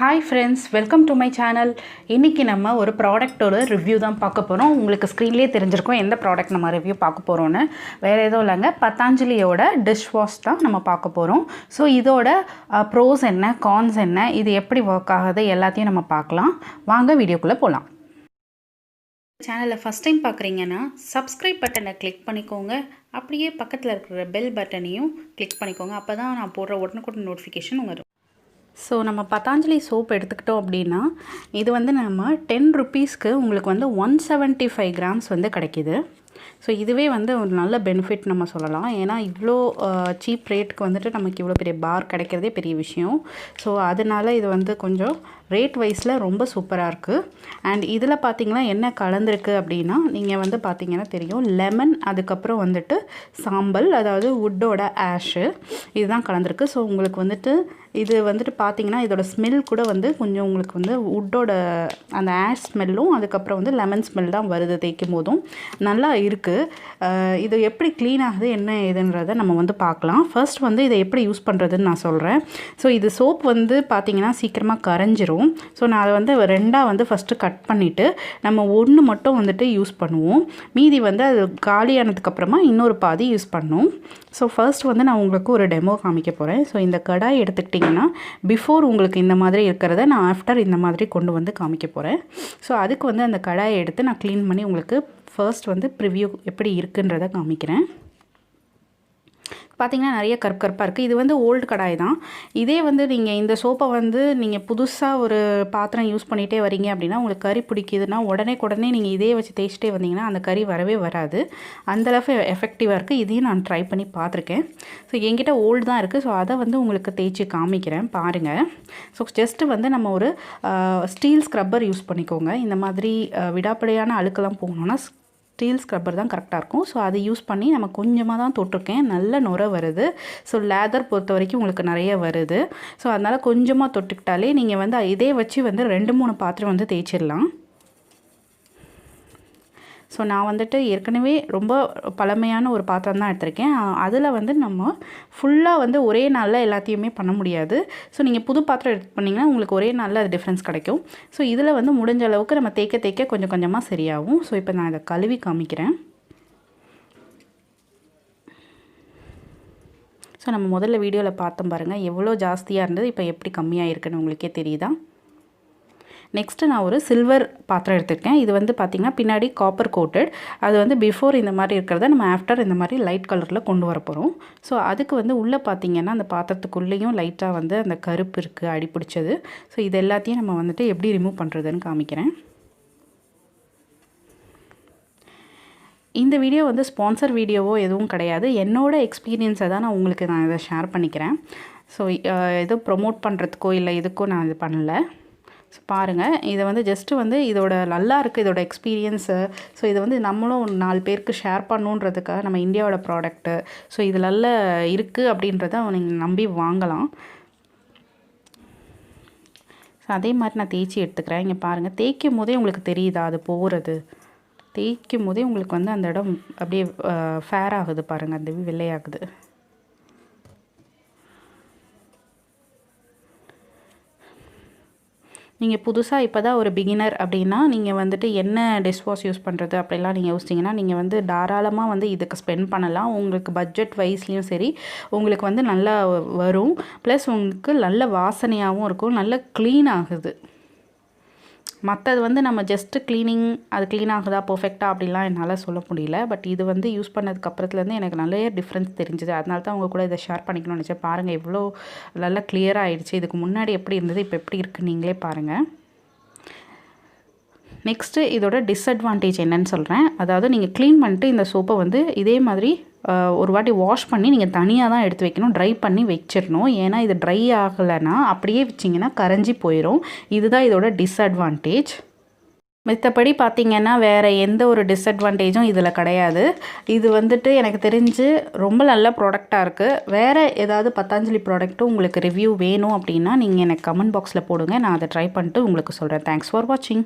Hi friends, welcome to my channel. இன்றைக்கி நம்ம ஒரு ப்ராடக்ட்டோட ரிவ்யூ தான் பார்க்க போகிறோம். உங்களுக்கு ஸ்க்ரீன்லேயே தெரிஞ்சிருக்கும் எந்த ப்ராடக்ட் நம்ம ரிவ்யூ பார்க்க போகிறோன்னு. வேறு எதுவும் இல்லைங்க, பத்தாஞ்சலியோட டிஷ்வாஷ் தான் நம்ம பார்க்க போகிறோம். ஸோ இதோட ப்ரோஸ் என்ன, கான்ஸ் என்ன, இது எப்படி ஒர்க் ஆகுது எல்லாத்தையும் நம்ம பார்க்கலாம். வாங்க வீடியோக்குள்ளே போகலாம். சேனலில் ஃபஸ்ட் டைம் பார்க்குறீங்கன்னா சப்ஸ்கிரைப் பட்டனை கிளிக் பண்ணிக்கோங்க. அப்படியே பக்கத்தில் இருக்கிற பெல் பட்டனையும் கிளிக் பண்ணிக்கோங்க. அப்போ தான் நான் போடுற உடனுக்குடன் நோட்டிஃபிகேஷன் வரும். ஸோ நம்ம பத்தாஞ்சலி சோப் எடுத்துக்கிட்டோம் அப்படின்னா இது வந்து நம்ம 10 ருப்பீஸ்க்கு உங்களுக்கு வந்து 175 கிராம்ஸ் வந்து கிடைக்கிது. ஸோ இதுவே வந்து ஒரு நல்ல பெனிஃபிட் நம்ம சொல்லலாம். ஏன்னா இவ்வளோ சீப் ரேட்டுக்கு வந்துட்டு நமக்கு இவ்வளோ பெரிய பார் கிடைக்கிறதே பெரிய விஷயம். ஸோ அதனால் இது வந்து கொஞ்சம் ரேட் வைஸில் ரொம்ப சூப்பராக இருக்குது. அண்ட் இதில் பார்த்திங்கன்னா என்ன கலந்துருக்கு அப்படின்னா நீங்கள் வந்து பார்த்திங்கன்னா தெரியும், லெமன், அதுக்கப்புறம் வந்துட்டு சாம்பல், அதாவது வுட்டோட ஆஷு, இதுதான் கலந்துருக்கு. ஸோ உங்களுக்கு வந்துட்டு இது வந்துட்டு பார்த்திங்கன்னா இதோட ஸ்மெல் கூட வந்து கொஞ்சம் உங்களுக்கு வந்து வுட்டோட அந்த ஆஷ் ஸ்மெல்லும் அதுக்கப்புறம் வந்து லெமன் ஸ்மெல் தான் வருது தேய்க்கும் போதும். நல்லா இருக்குது. இது எப்படி க்ளீன் ஆகுது என்ன ஏதுன்றதை நம்ம வந்து பார்க்கலாம். ஃபர்ஸ்ட் வந்து இதை எப்படி யூஸ் பண்ணுறதுன்னு நான் சொல்கிறேன். ஸோ இது சோப் வந்து பார்த்திங்கன்னா சீக்கிரமாக கரைஞ்சிரும். ஸோ நான் அதை வந்து ரெண்டாக வந்து ஃபஸ்ட்டு கட் பண்ணிவிட்டு நம்ம ஒன்று மட்டும் வந்துட்டு யூஸ் பண்ணுவோம். மீதி வந்து அது காலியானதுக்கப்புறமா இன்னொரு பாதி யூஸ் பண்ணுவோம். ஸோ ஃபர்ஸ்ட் வந்து நான் உங்களுக்கு ஒரு டெமோ காமிக்க போகிறேன். ஸோ இந்த கடாய் எடுத்துக்கிட்டிங்கன்னா பிஃபோர் உங்களுக்கு இந்த மாதிரி இருக்கிறத நான் ஆஃப்டர் இந்த மாதிரி கொண்டு வந்து காமிக்க போகிறேன். ஸோ அதுக்கு வந்து அந்த கடாயை எடுத்து நான் க்ளீன் பண்ணி உங்களுக்கு ஃபர்ஸ்ட் வந்து ப்ரிவ்யூ எப்படி இருக்குன்றதை காமிக்கிறேன். பார்த்திங்கன்னா நிறைய கருப்பாக இருக்குது. இது வந்து ஓல்டு கடாய் தான். இதே வந்து நீங்கள் இந்த சோப்பை வந்து நீங்கள் புதுசாக ஒரு பாத்திரம் யூஸ் பண்ணிகிட்டே வரீங்க அப்படின்னா உங்களுக்கு கறி பிடிக்குதுன்னா உடனே நீங்கள் இதே வச்சு தேய்ச்சிட்டே வந்தீங்கன்னா அந்த கறி வரவே வராது. அந்தளவு எஃபெக்டிவாக இருக்குது. இதையும் நான் ட்ரை பண்ணி பார்த்துருக்கேன். ஸோ என்கிட்ட ஓல்டு தான் இருக்குது. ஸோ அதை வந்து உங்களுக்கு தேய்ச்சி காமிக்கிறேன் பாருங்கள். ஸோ ஜஸ்ட்டு வந்து நம்ம ஒரு ஸ்டீல் ஸ்க்ரப்பர் யூஸ் பண்ணிக்கோங்க. இந்த மாதிரி விடாப்படியான அழுக்கெல்லாம் போகணுன்னா ஸ்டீல் ஸ்க்ரப்பர் தான் கரெக்டாக இருக்கும். ஸோ அதை யூஸ் பண்ணி நம்ம கொஞ்சமாக தான் தொட்டிருக்கேன். நல்ல நுரை வருது. ஸோ லேதர் பொறுத்த வரைக்கும் உங்களுக்கு நிறைய வருது. ஸோ அதனால் கொஞ்சமாக தொட்டுக்கிட்டாலே நீங்கள் வந்து இதே வச்சு வந்து 2-3 பாத்திரம் வந்து தேய்ச்சிடலாம். ஸோ நான் வந்துட்டு ஏற்கனவே ரொம்ப பழமையான ஒரு பாத்திரம் தான் எடுத்திருக்கேன். அதில் வந்து நம்ம ஃபுல்லாக வந்து ஒரே நாளில் எல்லாத்தையுமே பண்ண முடியாது. ஸோ நீங்கள் புது பாத்திரம் எடுத்து பண்ணிங்கன்னா உங்களுக்கு ஒரே நாளில் அது டிஃப்ரென்ஸ் கிடைக்கும். ஸோ இதில் வந்து முடிஞ்ச அளவுக்கு நம்ம தேய்க்க கொஞ்சம் கொஞ்சமாக சரியாகும். ஸோ இப்போ நான் இதை கழுவி காமிக்கிறேன். ஸோ நம்ம முதல்ல வீடியோவில் பார்த்தோம் பாருங்கள், எவ்வளோ ஜாஸ்தியாக இருந்தது, இப்போ எப்படி கம்மியாக இருக்குன்னு உங்களுக்கே தெரியுதா? நெக்ஸ்ட்டு நான் ஒரு சில்வர் பாத்திரம் எடுத்திருக்கேன். இது வந்து பார்த்திங்கன்னா பின்னாடி காப்பர் கோட்டட். அது வந்து பிஃபோர் இந்த மாதிரி இருக்கிறத நம்ம ஆஃப்டர் இந்த மாதிரி லைட் கலரில் கொண்டு வர போகிறோம். ஸோ அதுக்கு வந்து உள்ளே பார்த்திங்கன்னா அந்த பாத்திரத்துக்குள்ளேயும் லைட்டாக வந்து அந்த கருப்பு இருக்குது, அடி பிடிச்சது. ஸோ இது எல்லாத்தையும் நம்ம வந்துட்டு எப்படி ரிமூவ் பண்ணுறதுன்னு காமிக்கிறேன். இந்த வீடியோ வந்து ஸ்பான்சர் வீடியோவோ எதுவும் கிடையாது. என்னோடய எக்ஸ்பீரியன்ஸை தான் நான் இதை ஷேர் பண்ணிக்கிறேன். ஸோ எதுவும் ப்ரொமோட் பண்ணுறதுக்கோ இல்லை இதுக்கோ நான் இது பண்ணலை. ஸோ பாருங்கள், இதை வந்து ஜஸ்ட்டு வந்து இதோட நல்லா இருக்குது இதோட எக்ஸ்பீரியன்ஸு. ஸோ இதை வந்து நம்மளும் 4 பேருக்கு ஷேர் பண்ணணுன்றதுக்காக நம்ம இந்தியாவோட ப்ராடக்ட்டு. ஸோ இது நல்லா இருக்குது அப்படின்றத நீங்கள் நம்பி வாங்கலாம். ஸோ அதே மாதிரி நான் தேய்ச்சி எடுத்துக்கிறேன். இங்கே பாருங்கள், தேய்க்கும் போதே உங்களுக்கு தெரியுதா அது போகிறது? தேய்க்கும் போதே உங்களுக்கு வந்து அந்த இடம் அப்படியே ஃபேர் ஆகுது பாருங்கள், அந்த வெள்ளையாகுது. நீங்கள் புதுசாக இப்போ தான் ஒரு பிகினர் அப்படின்னா நீங்கள் வந்துட்டு என்ன டிஷ்வாஷ் யூஸ் பண்ணுறது அப்படிலாம் நீங்கள் யோசிச்சிங்கன்னா நீங்கள் வந்து தாராளமாக வந்து இதுக்கு ஸ்பெண்ட் பண்ணலாம். உங்களுக்கு பட்ஜெட் வைஸ்லேயும் சரி உங்களுக்கு வந்து நல்லா வரும். ப்ளஸ் உங்களுக்கு நல்ல வாசனையாகவும் இருக்கும், நல்ல க்ளீன் ஆகுது. மற்றது வந்து நம்ம ஜஸ்ட்டு க்ளீனிங், அது க்ளீன் ஆகுதா பர்ஃபெக்டாக அப்படிலாம் என்னால் சொல்ல முடியல. பட் இது வந்து யூஸ் பண்ணதுக்கு அப்புறத்துலேருந்து எனக்கு நிறைய டிஃப்ரென்ஸ் தெரிஞ்சுது. அதனால தான் உங்கள் கூட இதை ஷேர் பண்ணிக்கணும்னு நினச்சேன். பாருங்கள் எவ்வளோ நல்லா கிளியராக ஆகிடுச்சு. இதுக்கு முன்னாடி எப்படி இருந்தது, இப்போ எப்படி இருக்குது நீங்களே பாருங்கள். நெக்ஸ்ட்டு இதோட டிஸ்அட்வான்டேஜ் என்னன்னு சொல்கிறேன். அதாவது நீங்கள் க்ளீன் பண்ணிட்டு இந்த சோப்பை வந்து இதே மாதிரி ஒரு வாட்டி வாஷ் பண்ணி நீங்கள் தனியாக தான் எடுத்து வைக்கணும், ட்ரை பண்ணி வச்சிடணும். ஏன்னா இது ட்ரை ஆகலைன்னா அப்படியே வச்சிங்கன்னா கரைஞ்சி போயிடும். இதுதான் இதோட டிஸ்அட்வான்டேஜ். மற்றபடி பார்த்திங்கன்னா வேறு எந்த ஒரு டிஸ்அட்வான்டேஜும் இதில் கிடையாது. இது வந்துட்டு எனக்கு தெரிஞ்சு ரொம்ப நல்ல ப்ராடக்டாக இருக்குது. வேறு ஏதாவது பத்தாஞ்சலி ப்ராடக்ட்டும் உங்களுக்கு ரிவ்யூ வேணும் அப்படின்னா நீங்கள் எனக்கு கமெண்ட் பாக்ஸில் போடுங்க. நான் அதை ட்ரை பண்ணிட்டு உங்களுக்கு சொல்கிறேன். தேங்க்ஸ் ஃபார் வாட்சிங்.